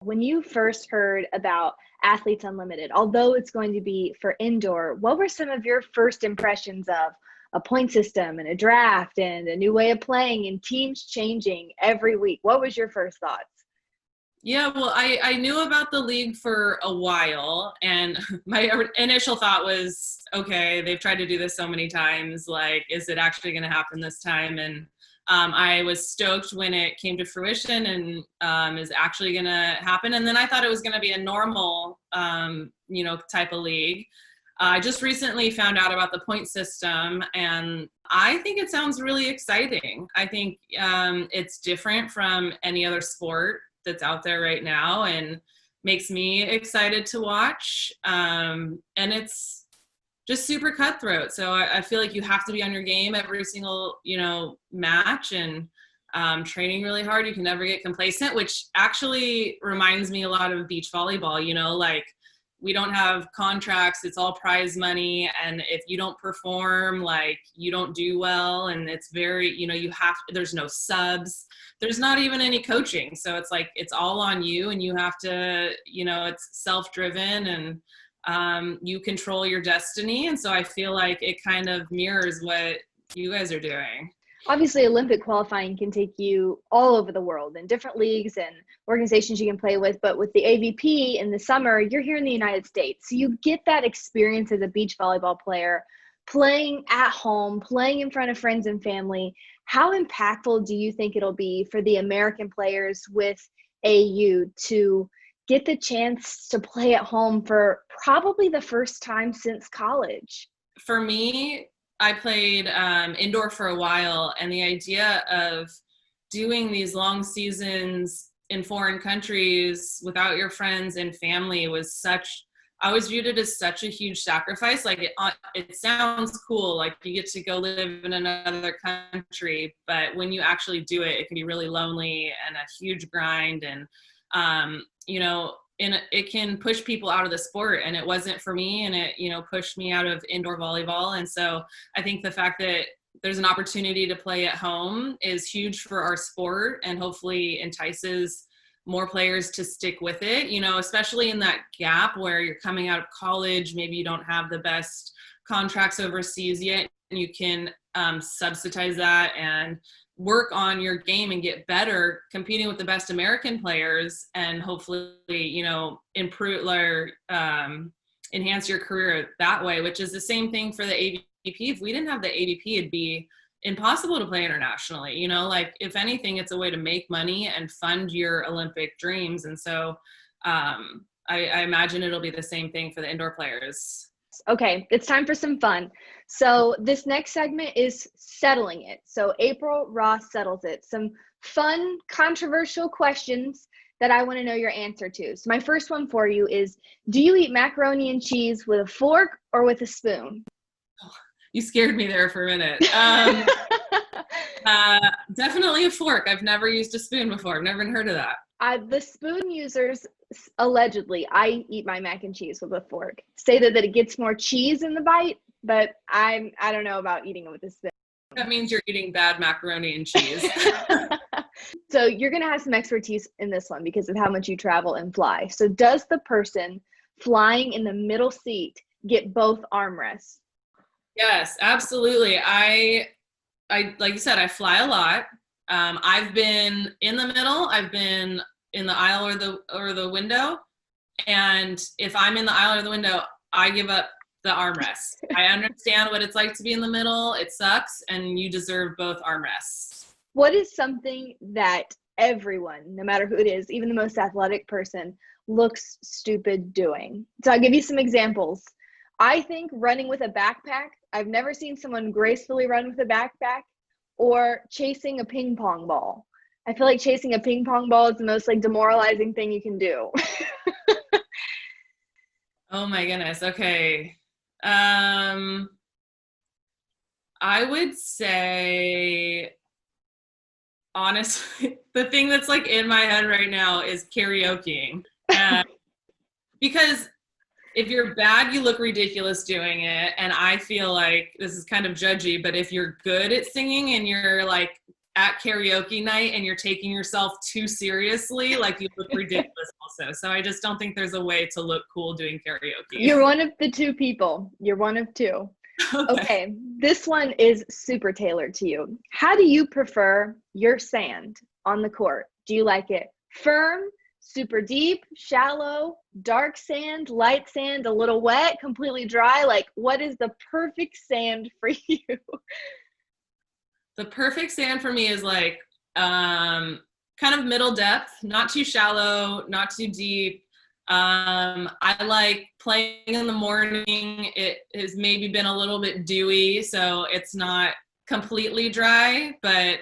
When you first heard about Athletes Unlimited, although it's going to be for indoor, what were some of your first impressions of a point system and a draft and a new way of playing and teams changing every week? What was your first thoughts? Yeah, well, I knew about the league for a while, and my initial thought was, okay, they've tried to do this so many times. Like, is it actually going to happen this time? And I was stoked when it came to fruition and is actually going to happen. And then I thought it was going to be a normal, type of league. I just recently found out about the point system, and I think it sounds really exciting. I think it's different from any other sport that's out there right now and makes me excited to watch. And it's just super cutthroat. So I feel like you have to be on your game every single, match and training really hard. You can never get complacent, which actually reminds me a lot of beach volleyball, like we don't have contracts, it's all prize money. And if you don't perform, like you don't do well. And it's very, there's no subs, there's not even any coaching. So it's like, it's all on you and you have to, it's self-driven and you control your destiny. And so I feel like it kind of mirrors what you guys are doing. Obviously, Olympic qualifying can take you all over the world in different leagues and organizations you can play with. But with the AVP in the summer, you're here in the United States. So you get that experience as a beach volleyball player, playing at home, playing in front of friends and family. How impactful do you think it'll be for the American players with AU to get the chance to play at home for probably the first time since college? For me, I played indoor for a while, and the idea of doing these long seasons in foreign countries without your friends and family was I always viewed it as such a huge sacrifice. Like it sounds cool, like you get to go live in another country, but when you actually do it, it can be really lonely and a huge grind. And, it can push people out of the sport, and it wasn't for me, and it pushed me out of indoor volleyball. And so I think the fact that there's an opportunity to play at home is huge for our sport and hopefully entices more players to stick with it, especially in that gap where you're coming out of college, maybe you don't have the best contracts overseas yet, and you can subsidize that and work on your game and get better competing with the best American players and hopefully, improve or enhance your career that way, which is the same thing for the AVP. If we didn't have the AVP, it'd be impossible to play internationally. Like if anything, it's a way to make money and fund your Olympic dreams. And so I imagine it'll be the same thing for the indoor players. Okay, it's time for some fun. So this next segment is settling it. So April Ross settles it. Some fun, controversial questions that I want to know your answer to. So my first one for you is, do you eat macaroni and cheese with a fork or with a spoon? Oh, you scared me there for a minute. Definitely a fork. I've never used a spoon before. I've never even heard of that. The spoon users, allegedly, I eat my mac and cheese with a fork, say that it gets more cheese in the bite, but I don't know about eating it with a spoon. That means you're eating bad macaroni and cheese. So you're going to have some expertise in this one because of how much you travel and fly. So does the person flying in the middle seat get both armrests? Yes, absolutely. I like you said, I fly a lot. I've been in the middle. I've been in the aisle or the window. And if I'm in the aisle or the window, I give up the armrest. I understand what it's like to be in the middle. It sucks, and you deserve both armrests. What is something that everyone, no matter who it is, even the most athletic person, looks stupid doing? So I'll give you some examples. I think running with a backpack. I've never seen someone gracefully run with a backpack, or chasing a ping pong ball. I feel like chasing a ping pong ball is the most demoralizing thing you can do. Oh my goodness. Okay. I would say, honestly, the thing that's in my head right now is karaokeing. Because if you're bad, you look ridiculous doing it. And I feel like this is kind of judgy, but if you're good at singing and you're at karaoke night and you're taking yourself too seriously, like you look ridiculous also. So I just don't think there's a way to look cool doing karaoke. You're one of the two people. You're one of two. Okay, this one is super tailored to you. How do you prefer your sand on the court? Do you like it firm, super deep, shallow, dark sand, light sand, a little wet, completely dry? Like, what is the perfect sand for you? The perfect sand for me is like kind of middle depth, not too shallow, not too deep. I like playing in the morning. It has maybe been a little bit dewy, so it's not completely dry, but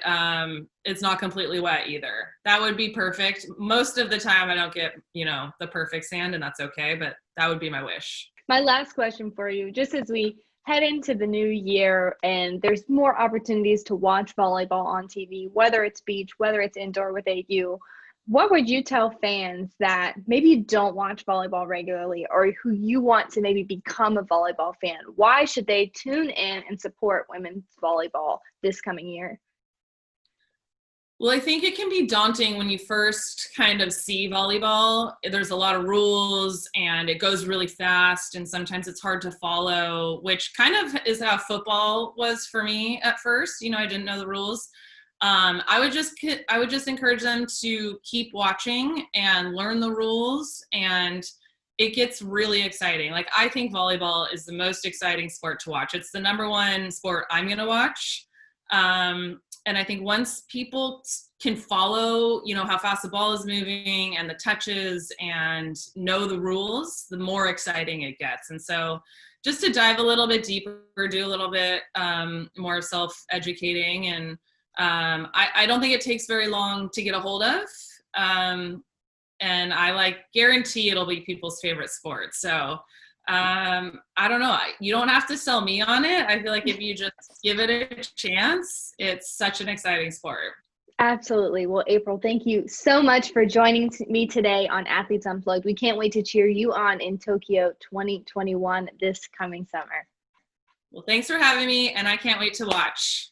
it's not completely wet either. That would be perfect. Most of the time I don't get, the perfect sand, and that's okay, but that would be my wish. My last question for you, just as we head into the new year and there's more opportunities to watch volleyball on TV, whether it's beach, whether it's indoor with AU, what would you tell fans that maybe don't watch volleyball regularly or who you want to maybe become a volleyball fan? Why should they tune in and support women's volleyball this coming year? Well, I think it can be daunting when you first kind of see volleyball. There's a lot of rules and it goes really fast and sometimes it's hard to follow, which kind of is how football was for me at first. I didn't know the rules. I would just encourage them to keep watching and learn the rules, and it gets really exciting. Like, I think volleyball is the most exciting sport to watch. It's the number one sport I'm going to watch. And I think once people can follow, how fast the ball is moving and the touches and know the rules, the more exciting it gets. And so just to dive a little bit deeper, do a little bit more self-educating. And I don't think it takes very long to get a hold of. And I guarantee it'll be people's favorite sport. So I don't know. You don't have to sell me on it. I feel like if you just give it a chance, it's such an exciting sport. Absolutely. Well, April, thank you so much for joining me today on Athletes Unplugged. We can't wait to cheer you on in Tokyo 2021 this coming summer. Well, thanks for having me, and I can't wait to watch.